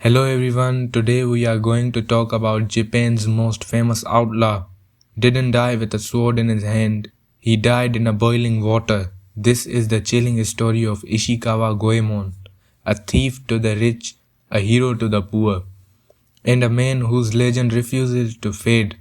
Hello everyone, today we are going to talk about Japan's most famous outlaw. Didn't die with a sword in his hand, he died in a boiling water. This is the chilling story of Ishikawa Goemon, a thief to the rich, a hero to the poor, and a man whose legend refuses to fade.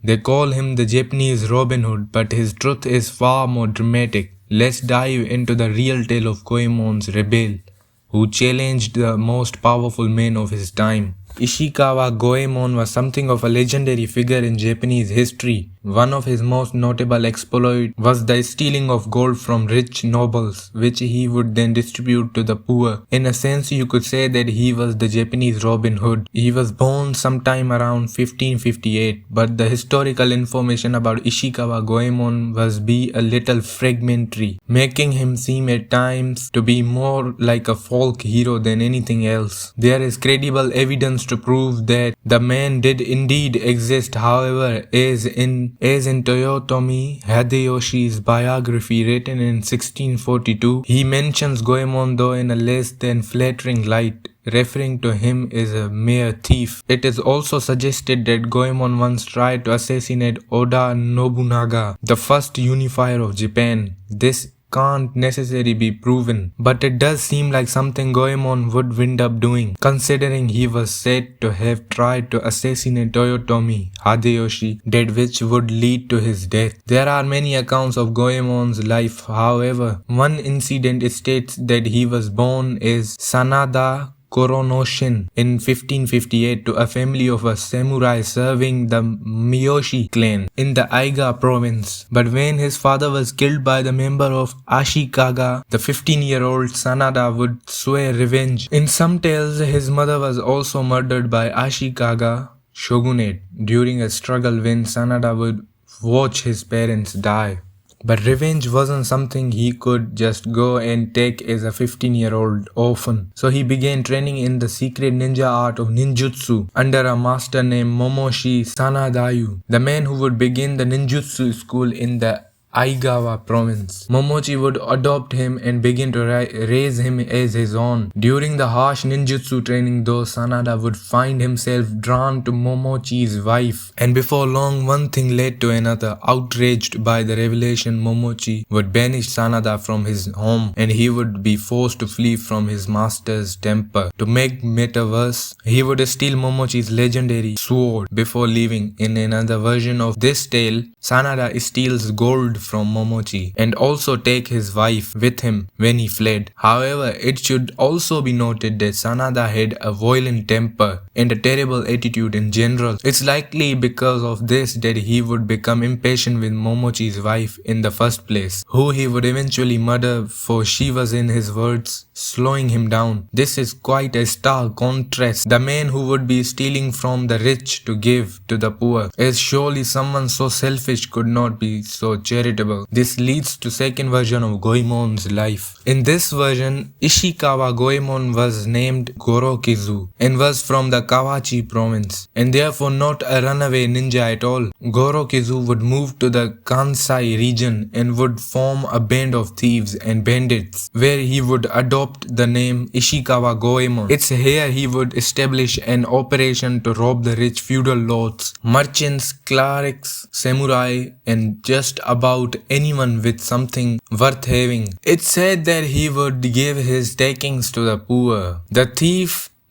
They call him the Japanese Robin Hood, but his truth is far more dramatic. Let's dive into the real tale of Goemon's rebel, who challenged the most powerful men of his time. Ishikawa Goemon was something of a legendary figure in Japanese history. One of his most notable exploits was the stealing of gold from rich nobles, which he would then distribute to the poor. In a sense, you could say that he was the Japanese Robin Hood. He was born sometime around 1558, but the historical information about Ishikawa Goemon was a little fragmentary, making him seem at times to be more like a folk hero than anything else. There is credible evidence to prove that the man did indeed exist. However, as in Toyotomi Hideyoshi's biography written in 1642, he mentions Goemon though in a less than flattering light, referring to him as a mere thief. It is also suggested that Goemon once tried to assassinate Oda Nobunaga, the first unifier of Japan. This can't necessarily be proven, but it does seem like something Goemon would wind up doing, considering he was said to have tried to assassinate Toyotomi Hideyoshi, that which would lead to his death. There are many accounts of Goemon's life, however. One incident states that he was born as Sanada Koronoshin in 1558 to a family of a samurai serving the Miyoshi clan in the Aiga province. But when his father was killed by the member of Ashikaga, the 15-year-old Sanada would swear revenge. In some tales, his mother was also murdered by Ashikaga shogunate during a struggle when Sanada would watch his parents die. But revenge wasn't something he could just go and take as a 15-year-old orphan. So he began training in the secret ninja art of ninjutsu under a master named Momoshi Sanadayu, the man who would begin the ninjutsu school in the Aigawa province. Momochi would adopt him and begin to raise him as his own. During the harsh ninjutsu training though, Sanada would find himself drawn to Momochi's wife, and before long one thing led to another. Outraged by the revelation, Momochi would banish Sanada from his home and he would be forced to flee from his master's temper. To make matters worse, he would steal Momochi's legendary sword before leaving. In another version of this tale, Sanada steals gold from Momochi and also take his wife with him when he fled. However, it should also be noted that Sanada had a violent temper and a terrible attitude in general. It's likely because of this that he would become impatient with Momochi's wife in the first place, who he would eventually murder, for she was, in his words, slowing him down. This is quite a stark contrast. The man who would be stealing from the rich to give to the poor, as surely someone so selfish could not be so charitable. This leads to second version of Goemon's life. In this version, Ishikawa Goemon was named Gorokizu and was from the Kawachi province, and therefore not a runaway ninja at all. Gorokizu would move to the Kansai region and would form a band of thieves and bandits, where he would adopt the name Ishikawa Goemon. It's here he would establish an operation to rob the rich feudal lords, merchants, clerics, samurai, and just about anyone with something worth having. It's said that he would give his takings to the poor.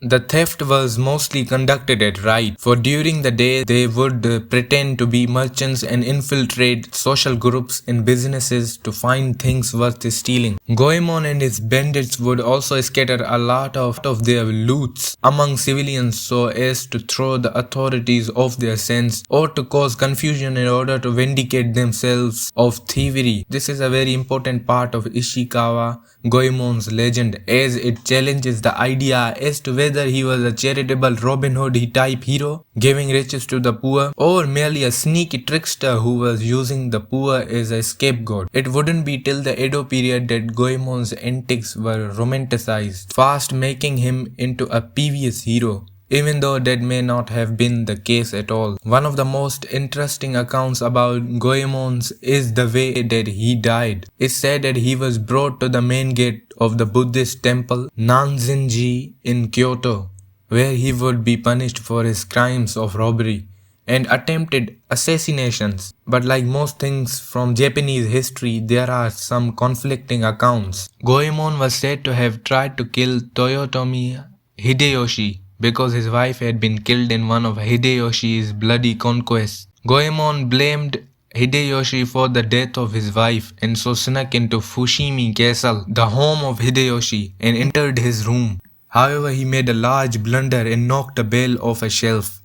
The theft was mostly conducted at night, for during the day they would pretend to be merchants and infiltrate social groups and businesses to find things worth stealing. Goemon and his bandits would also scatter a lot of their loots among civilians so as to throw the authorities off their scents or to cause confusion in order to vindicate themselves of thievery. This is a very important part of Ishikawa Goemon's legend, as it challenges the idea as to whether he was a charitable Robin Hood type hero, giving riches to the poor, or merely a sneaky trickster who was using the poor as a scapegoat. It wouldn't be till the Edo period that Goemon's antics were romanticized, fast making him into a previous hero, even though that may not have been the case at all. One of the most interesting accounts about Goemon's is the way that he died. It's said that he was brought to the main gate of the Buddhist temple Nanzenji in Kyoto where he would be punished for his crimes of robbery and attempted assassinations. But like most things from Japanese history, there are some conflicting accounts. Goemon was said to have tried to kill Toyotomi Hideyoshi because his wife had been killed in one of Hideyoshi's bloody conquests. Goemon blamed Hideyoshi for the death of his wife and so snuck into Fushimi Castle, the home of Hideyoshi, and entered his room. However, he made a large blunder and knocked a bell off a shelf,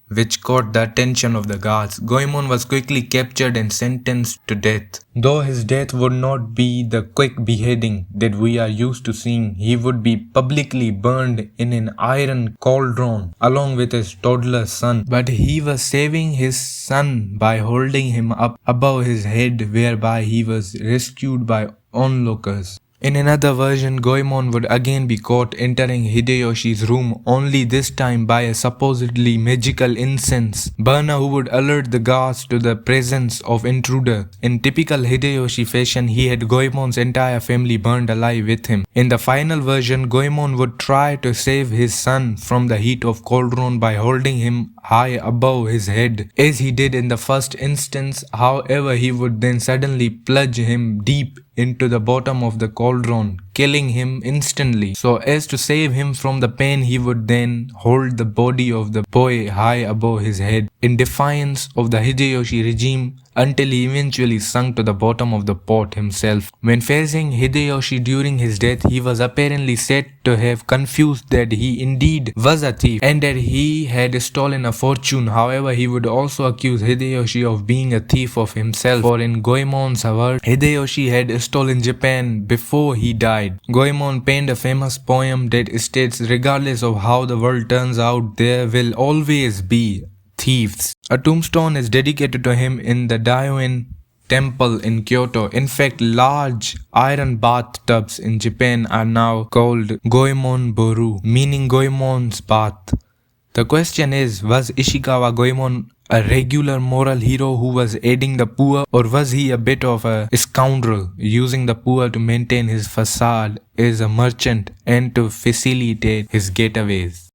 which caught the attention of the guards. Goemon was quickly captured and sentenced to death. Though his death would not be the quick beheading that we are used to seeing, he would be publicly burned in an iron cauldron along with his toddler son. But he was saving his son by holding him up above his head, whereby he was rescued by onlookers. In another version, Goemon would again be caught entering Hideyoshi's room, only this time by a supposedly magical incense burner who would alert the guards to the presence of intruder. In typical Hideyoshi fashion, he had Goemon's entire family burned alive with him. In the final version, Goemon would try to save his son from the heat of cauldron by holding him high above his head, as he did in the first instance. However, he would then suddenly plunge him deep into the bottom of the cauldron, killing him instantly. So as to save him from the pain, he would then hold the body of the boy high above his head in defiance of the Hideyoshi regime until he eventually sunk to the bottom of the pot himself. When facing Hideyoshi during his death, he was apparently said to have confused that he indeed was a thief and that he had stolen a fortune. However, he would also accuse Hideyoshi of being a thief of himself, for in Goemon's words, Hideyoshi had stolen Japan before he died. Goemon penned a famous poem that states, regardless of how the world turns out, there will always be thieves. A tombstone is dedicated to him in the Daioin temple in Kyoto. In fact, large iron bathtubs in Japan are now called Goemon Boru, meaning Goemon's bath. The question is, was Ishikawa Goemon a regular moral hero who was aiding the poor, or was he a bit of a scoundrel, using the poor to maintain his facade as a merchant and to facilitate his getaways?